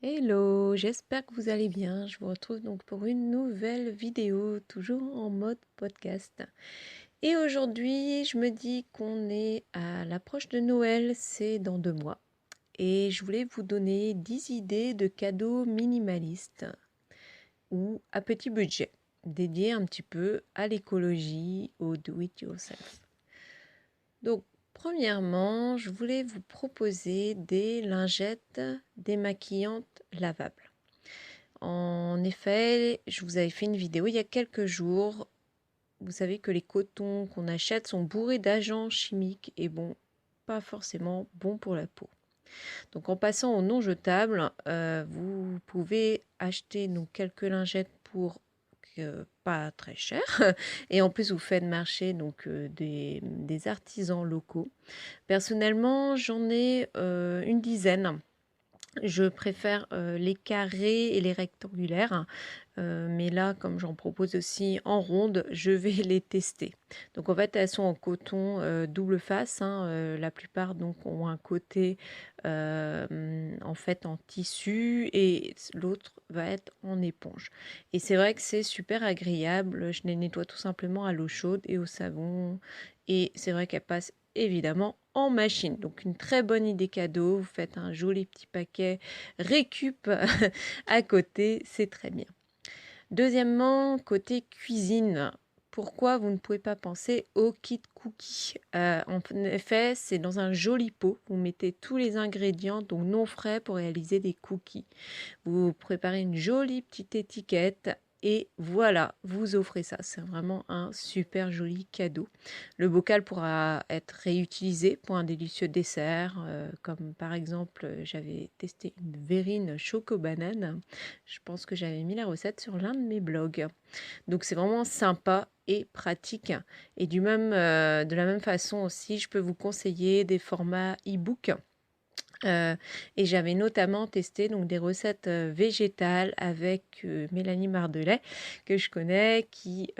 Hello, j'espère que vous allez bien. Je vous retrouve donc pour une nouvelle vidéo, toujours en mode podcast. Et aujourd'hui, je me dis qu'on est à l'approche de Noël, c'est dans 2 mois. Et je voulais vous donner 10 idées de cadeaux minimalistes ou à petit budget, dédiés un petit peu à l'écologie, au do-it-yourself. Donc, premièrement, je voulais vous proposer des lingettes démaquillantes lavables. En effet, je vous avais fait une vidéo il y a quelques jours. Vous savez que les cotons qu'on achète sont bourrés d'agents chimiques et bon, pas forcément bons pour la peau. Donc en passant au non jetable, vous pouvez acheter donc quelques lingettes pour pas très cher et en plus vous faites marcher donc des artisans locaux. Personnellement, j'en ai une dizaine. Je préfère les carrés et les rectangulaires, mais là, comme j'en propose aussi en ronde, je vais les tester. Donc en fait, elles sont en coton double face, hein, la plupart donc ont un côté en fait en tissu et l'autre va être en éponge. Et c'est vrai que c'est super agréable. Je les nettoie tout simplement à l'eau chaude et au savon. Et c'est vrai qu'elles passent évidemment en machine. Donc une très bonne idée cadeau. Vous faites un joli petit paquet récup à côté, c'est très bien. Deuxièmement, côté cuisine, pourquoi vous ne pouvez pas penser au kit cookie? En effet, c'est dans un joli pot. Vous mettez tous les ingrédients, donc non frais, pour réaliser des cookies. Vous préparez une jolie petite étiquette et voilà, vous offrez ça. C'est vraiment un super joli cadeau. Le bocal pourra être réutilisé pour un délicieux dessert, comme par exemple, j'avais testé une verrine choco-banane. Je pense que j'avais mis la recette sur l'un de mes blogs. Donc c'est vraiment sympa et pratique. Et de la même façon aussi, je peux vous conseiller des formats e-book. Et j'avais notamment testé donc des recettes végétales avec Mélanie Mardelet que je connais qui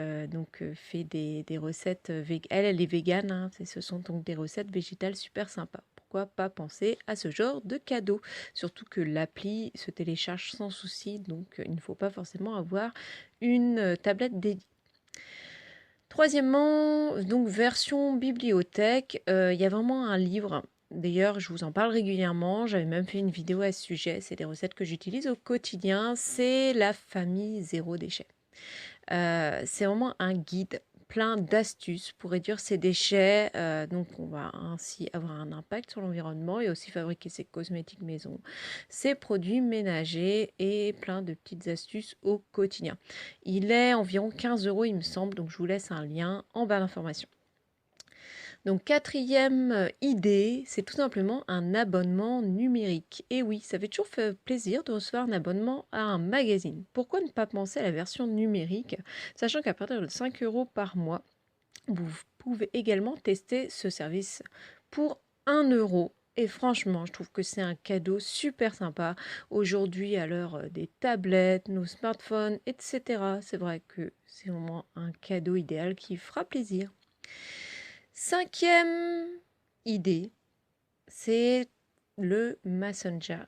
fait des recettes elle est végane, hein, ce sont donc des recettes végétales super sympas. Pourquoi pas penser à ce genre de cadeau, surtout que l'appli se télécharge sans souci, donc il ne faut pas forcément avoir une tablette dédiée. Troisièmement, donc version bibliothèque, il y a vraiment un livre. D'ailleurs, je vous en parle régulièrement. J'avais même fait une vidéo à ce sujet. C'est des recettes que j'utilise au quotidien. C'est la famille zéro déchet. C'est vraiment un guide plein d'astuces pour réduire ses déchets. Donc, on va ainsi avoir un impact sur l'environnement et aussi fabriquer ses cosmétiques maison, ses produits ménagers et plein de petites astuces au quotidien. Il est environ 15 euros, il me semble. Donc, je vous laisse un lien en bas d'information. Donc quatrième idée, c'est tout simplement un abonnement numérique. Et oui, ça fait toujours fait plaisir de recevoir un abonnement à un magazine. Pourquoi ne pas penser à la version numérique, sachant qu'à partir de 5 euros par mois, vous pouvez également tester ce service pour 1 euro. Et franchement, je trouve que c'est un cadeau super sympa. Aujourd'hui, à l'heure des tablettes, nos smartphones, etc., c'est vrai que c'est vraiment un cadeau idéal qui fera plaisir. Cinquième idée, c'est le Messenger.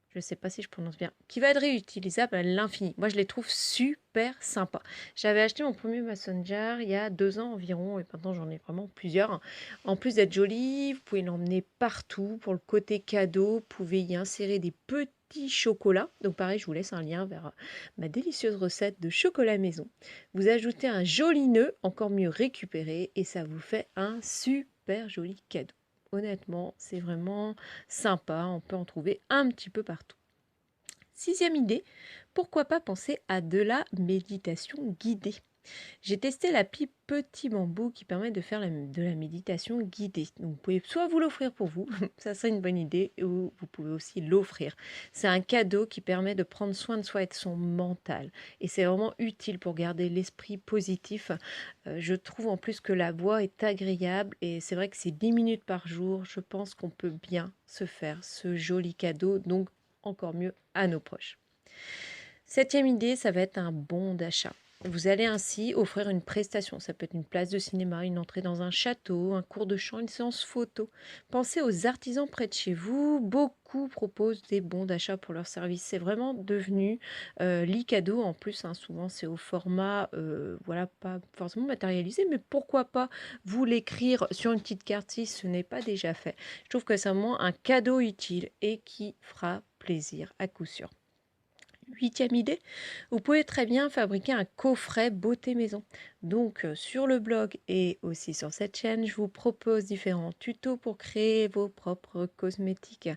Je ne sais pas si je prononce bien. Qui va être réutilisable à l'infini. Moi, je les trouve super sympas. J'avais acheté mon premier Messenger il y a 2 ans environ. Et maintenant, j'en ai vraiment plusieurs. En plus d'être joli, vous pouvez l'emmener partout. Pour le côté cadeau, vous pouvez y insérer des petits chocolats. Donc pareil, je vous laisse un lien vers ma délicieuse recette de chocolat maison. Vous ajoutez un joli nœud, encore mieux récupéré. Et ça vous fait un super joli cadeau. Honnêtement, c'est vraiment sympa, on peut en trouver un petit peu partout. Sixième idée, pourquoi pas penser à de la méditation guidée. J'ai testé l'appli Petit Bambou qui permet de faire de la méditation guidée. Donc vous pouvez soit vous l'offrir pour vous, ça serait une bonne idée, ou vous pouvez aussi l'offrir. C'est un cadeau qui permet de prendre soin de soi et de son mental. Et c'est vraiment utile pour garder l'esprit positif. Je trouve en plus que la voix est agréable et c'est vrai que c'est 10 minutes par jour. Je pense qu'on peut bien se faire ce joli cadeau, donc encore mieux à nos proches. Septième idée, ça va être un bon d'achat. Vous allez ainsi offrir une prestation. Ça peut être une place de cinéma, une entrée dans un château, un cours de chant, une séance photo. Pensez aux artisans près de chez vous. Beaucoup proposent des bons d'achat pour leurs services. C'est vraiment devenu l'e-cadeau. En plus, hein, souvent c'est au format, voilà, pas forcément matérialisé, mais pourquoi pas vous l'écrire sur une petite carte si ce n'est pas déjà fait. Je trouve que c'est vraiment un cadeau utile et qui fera plaisir à coup sûr. Huitième idée, vous pouvez très bien fabriquer un coffret beauté maison. Donc sur le blog et aussi sur cette chaîne, je vous propose différents tutos pour créer vos propres cosmétiques.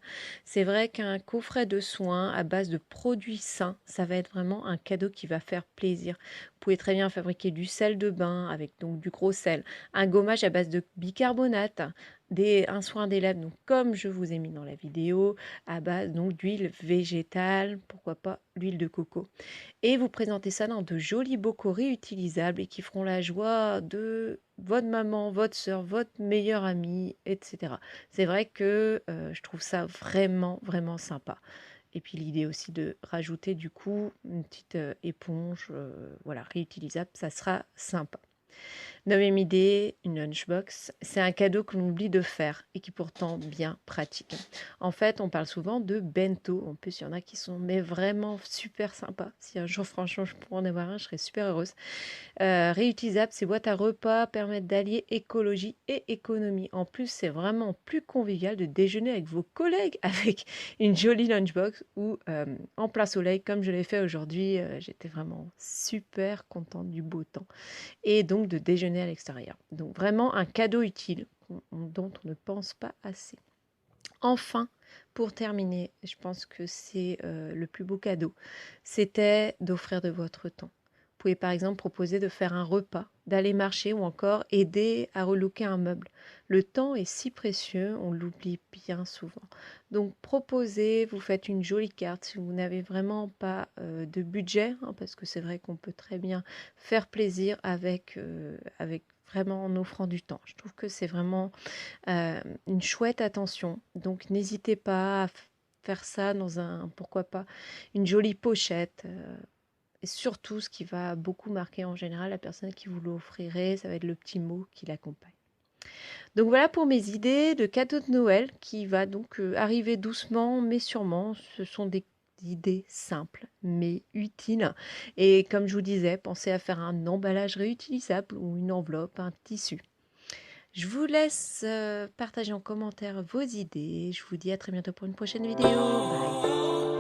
C'est vrai qu'un coffret de soins à base de produits sains, ça va être vraiment un cadeau qui va faire plaisir. Vous pouvez très bien fabriquer du sel de bain avec donc du gros sel, un gommage à base de bicarbonate, un soin des lèvres, donc comme je vous ai mis dans la vidéo, à base donc d'huile végétale, pourquoi pas l'huile de coco. Et vous présentez ça dans de jolis bocaux réutilisables et qui feront la joie de votre maman, votre soeur, votre meilleure amie, etc. C'est vrai que je trouve ça vraiment, vraiment sympa. Et puis l'idée aussi de rajouter du coup une petite éponge voilà, réutilisable, ça sera sympa. Neuvième idée, une lunchbox. C'est un cadeau que l'on oublie de faire et qui est pourtant bien pratique. En fait, on parle souvent de bento. En plus, il y en a qui sont mais vraiment super sympas. Si un jour, franchement, je pourrais en avoir un, je serais super heureuse. Réutilisables, ces boîtes à repas permettent d'allier écologie et économie. En plus, c'est vraiment plus convivial de déjeuner avec vos collègues avec une jolie lunchbox ou en plein soleil, comme je l'ai fait aujourd'hui. J'étais vraiment super contente du beau temps et donc de déjeuner à l'extérieur. Donc vraiment un cadeau utile dont on ne pense pas assez. Enfin, pour terminer, je pense que c'est le plus beau cadeau, c'était d'offrir de votre temps. Vous pouvez par exemple proposer de faire un repas, d'aller marcher ou encore aider à relooker un meuble. Le temps est si précieux, on l'oublie bien souvent. Donc proposez, vous faites une jolie carte si vous n'avez vraiment pas de budget, hein, parce que c'est vrai qu'on peut très bien faire plaisir avec vraiment en offrant du temps. Je trouve que c'est vraiment une chouette attention. Donc n'hésitez pas à faire ça dans pourquoi pas, une jolie pochette. Et surtout, ce qui va beaucoup marquer en général la personne qui vous l'offrirez, ça va être le petit mot qui l'accompagne. Donc voilà pour mes idées de cadeaux de Noël qui va donc arriver doucement mais sûrement. Ce sont des idées simples mais utiles. Et comme je vous disais, pensez à faire un emballage réutilisable ou une enveloppe, un tissu. Je vous laisse partager en commentaire vos idées. Je vous dis à très bientôt pour une prochaine vidéo. Bye.